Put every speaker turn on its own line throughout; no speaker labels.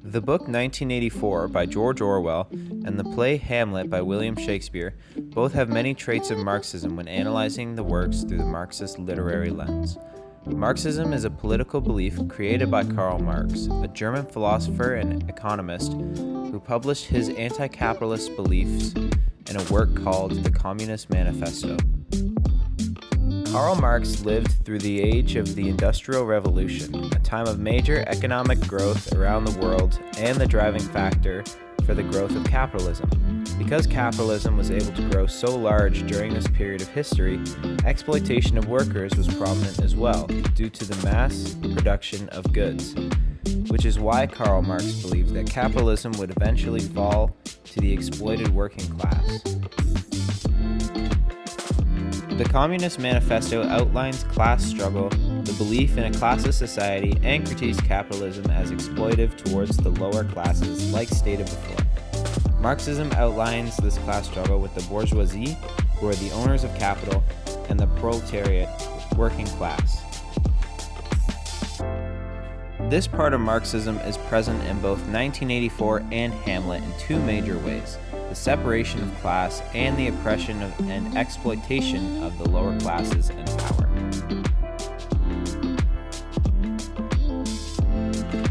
The book 1984 by George Orwell and the play Hamlet by William Shakespeare both have many traits of Marxism when analyzing the works through the Marxist literary lens. Marxism is a political belief created by Karl Marx, a German philosopher and economist who published his anti-capitalist beliefs in a work called The Communist Manifesto. Karl Marx lived through the age of the Industrial Revolution, a time of major economic growth around the world and the driving factor for the growth of capitalism. Because capitalism was able to grow so large during this period of history, exploitation of workers was prominent as well, due to the mass production of goods, which is why Karl Marx believed that capitalism would eventually fall to the exploited working class. The Communist Manifesto outlines class struggle, the belief in a classless society, and critiques capitalism as exploitive towards the lower classes, like stated before. Marxism outlines this class struggle with the bourgeoisie, who are the owners of capital, and the proletariat, working class. This part of Marxism is present in both 1984 and Hamlet in two major ways: the separation of class and the oppression and exploitation of the lower classes and power.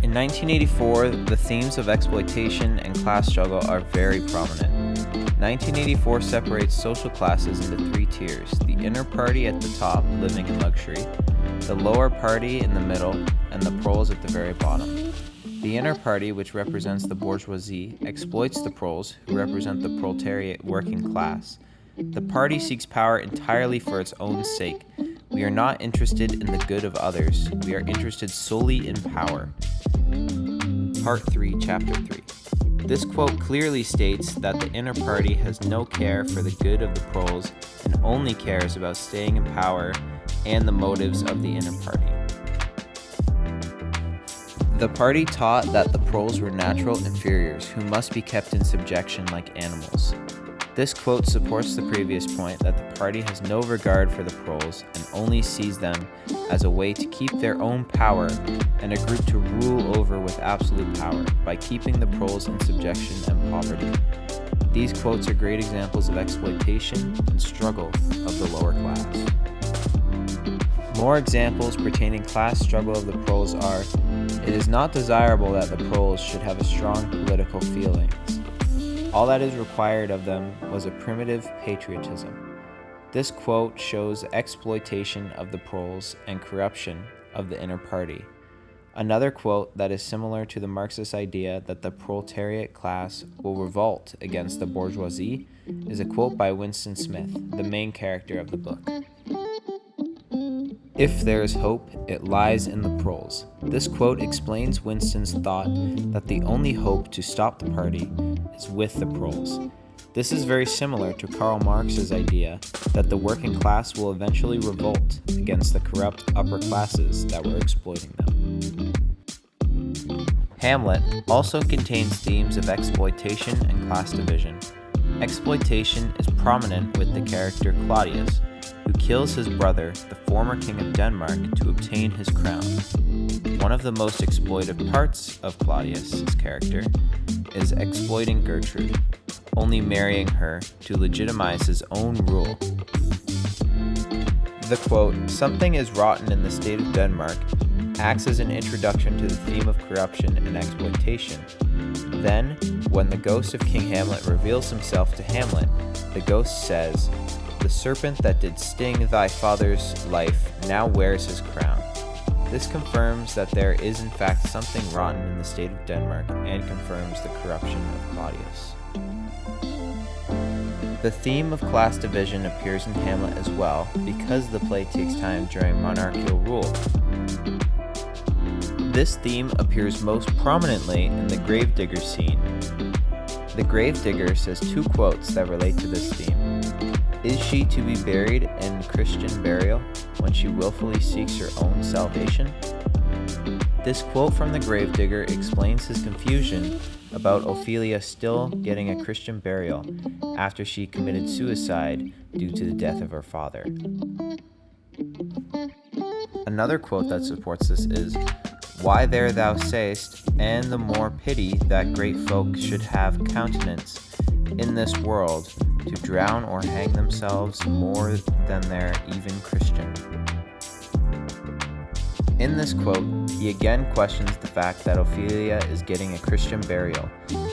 In 1984, the themes of exploitation and class struggle are very prominent. 1984 separates social classes into three tiers: the inner party at the top, living in luxury, the lower party in the middle, and the proles at the very bottom. The inner party, which represents the bourgeoisie, exploits the proles, who represent the proletariat working class. The party seeks power entirely for its own sake. We are not interested in the good of others. We are interested solely in power. Part 3, Chapter 3. This quote clearly states that the inner party has no care for the good of the proles and only cares about staying in power and the motives of the inner party. The party taught that the proles were natural inferiors who must be kept in subjection like animals. This quote supports the previous point that the party has no regard for the proles and only sees them as a way to keep their own power and a group to rule over with absolute power by keeping the proles in subjection and poverty. These quotes are great examples of exploitation and struggle of the lower class. More examples pertaining class struggle of the proles are: it is not desirable that the proles should have a strong political feelings. All that is required of them was a primitive patriotism. This quote shows exploitation of the proles and corruption of the inner party. Another quote that is similar to the Marxist idea that the proletariat class will revolt against the bourgeoisie is a quote by Winston Smith, the main character of the book. If there is hope, it lies in the proles. This quote explains Winston's thought that the only hope to stop the party is with the proles. This is very similar to Karl Marx's idea that the working class will eventually revolt against the corrupt upper classes that were exploiting them. Hamlet also contains themes of exploitation and class division. Exploitation is prominent with the character Claudius, who kills his brother, the former king of Denmark, to obtain his crown. One of the most exploitive parts of Claudius's character is exploiting Gertrude, only marrying her to legitimize his own rule. The quote, "Something is rotten in the state of Denmark," acts as an introduction to the theme of corruption and exploitation. Then, when the ghost of King Hamlet reveals himself to Hamlet, the ghost says, "The serpent that did sting thy father's life now wears his crown." This confirms that there is in fact something rotten in the state of Denmark and confirms the corruption of Claudius. The theme of class division appears in Hamlet as well because the play takes time during monarchical rule. This theme appears most prominently in the gravedigger scene. The gravedigger says two quotes that relate to this theme. Is she to be buried in Christian burial when she willfully seeks her own salvation? This quote from the gravedigger explains his confusion about Ophelia still getting a Christian burial after she committed suicide due to the death of her father. Another quote that supports this is, Why there thou say'st, and the more pity that great folk should have countenance in this world to drown or hang themselves more than they're even Christian. In this quote, he again questions the fact that Ophelia is getting a Christian burial,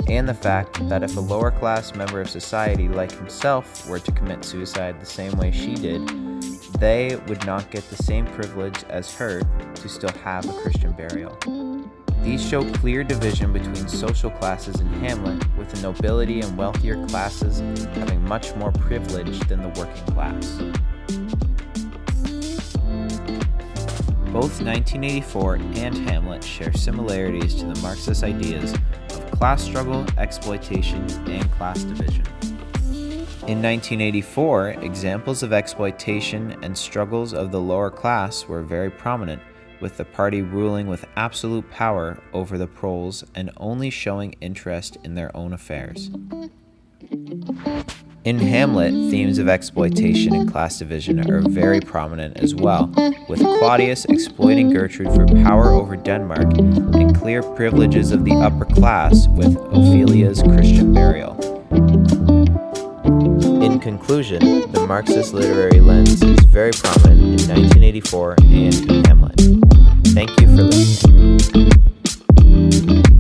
and the fact that if a lower class member of society like himself were to commit suicide the same way she did, they would not get the same privilege as her to still have a Christian burial. These show clear division between social classes in Hamlet, with the nobility and wealthier classes having much more privilege than the working class. Both 1984 and Hamlet share similarities to the Marxist ideas of class struggle, exploitation, and class division. In 1984, examples of exploitation and struggles of the lower class were very prominent, with the party ruling with absolute power over the proles and only showing interest in their own affairs. In Hamlet, themes of exploitation and class division are very prominent as well, with Claudius exploiting Gertrude for power over Denmark and clear privileges of the upper class with Ophelia's Christian burial. In conclusion, the Marxist literary lens is very prominent in 1984 and in Hamlet. Thank you for listening.